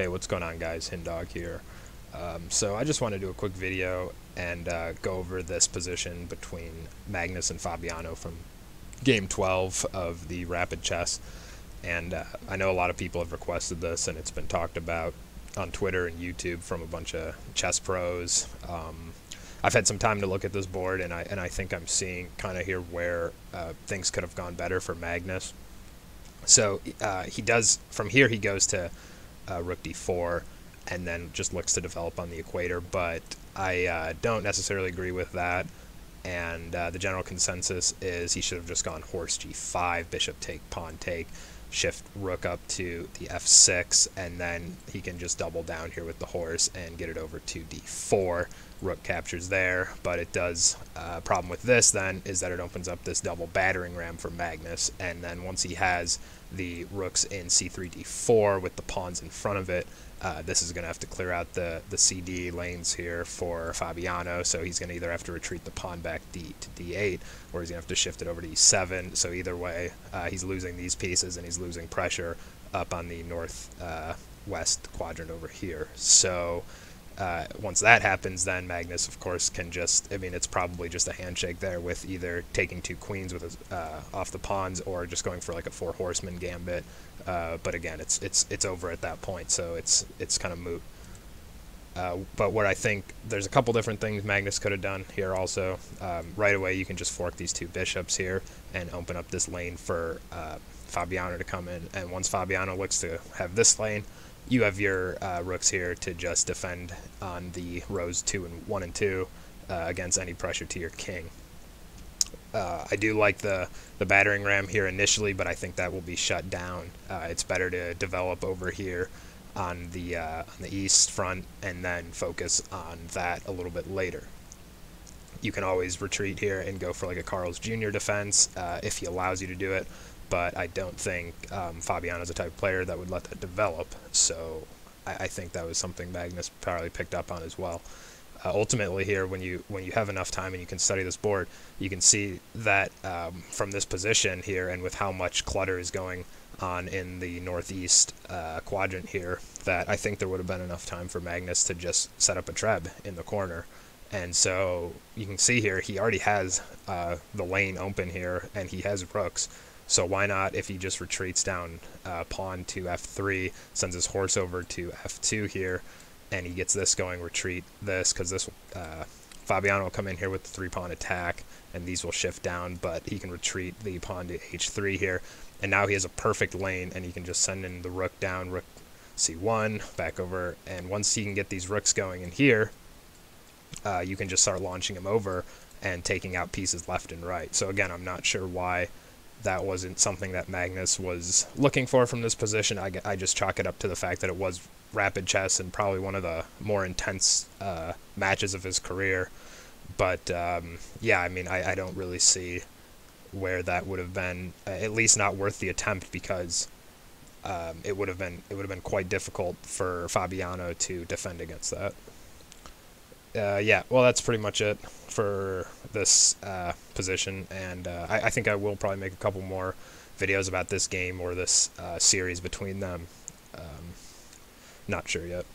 Hey, what's going on, guys? Hindog here. So I just want to do a quick video and go over this position between Magnus and Fabiano from Game 12 of the Rapid Chess. And I know a lot of people have requested this, and it's been talked about on Twitter and YouTube from a bunch of chess pros. I've had some time to look at this board, and I think I'm seeing kind of here where things could have gone better for Magnus. So he does, from here he goes to rook d4 and then just looks to develop on the equator, but I don't necessarily agree with that, and the general consensus is he should have just gone horse g5, bishop take, pawn take, shift rook up to the f6, and then he can just double down here with the horse and get it over to d4. Rook captures there, but it does, problem with this then is that it opens up this double battering ram for Magnus, and then once he has the rooks in c3 d4 with the pawns in front of it, this is going to have to clear out the CD lanes here for Fabiano, so he's going to either have to retreat the pawn back to d8, or he's going to have to shift it over to e7, so either way, he's losing these pieces and he's losing pressure up on the north west quadrant over here. So once that happens, then Magnus, of course, can just, I mean, it's probably just a handshake there with either taking two queens with his, off the pawns, or just going for like a four horseman gambit. But again, it's over at that point, so it's kind of moot. But what I think, there's a couple different things Magnus could have done here also. Right away, you can just fork these two bishops here and open up this lane for Fabiano to come in. And once Fabiano looks to have this lane, you have your rooks here to just defend on the rows 1 and 2 against any pressure to your king. I do like the battering ram here initially, but I think that will be shut down. It's better to develop over here on the east front and then focus on that a little bit later. You can always retreat here and go for like a Carl's Jr. defense if he allows you to do it, but I don't think Fabiano's the type of player that would let that develop, so I think that was something Magnus probably picked up on as well. Ultimately here, when you have enough time and you can study this board, you can see that from this position here and with how much clutter is going on in the northeast quadrant here, that I think there would have been enough time for Magnus to just set up a treb in the corner. And so you can see here he already has the lane open here and he has rooks. So why not, if he just retreats down pawn to f3, sends his horse over to f2 here, and he gets this going, retreat this, because this Fabiano will come in here with the 3-pawn attack, and these will shift down, but he can retreat the pawn to h3 here, and now he has a perfect lane, and he can just send in the rook down, rook c1, back over, and once he can get these rooks going in here, you can just start launching him over and taking out pieces left and right. So again, I'm not sure why that wasn't something that Magnus was looking for from this position. I just chalk it up to the fact that it was rapid chess and probably one of the more intense matches of his career. But yeah, I mean, I don't really see where that would have been, at least not worth the attempt, because it would have been quite difficult for Fabiano to defend against that. Yeah, well, that's pretty much it for this position, and I think I will probably make a couple more videos about this game or this series between them. Not sure yet.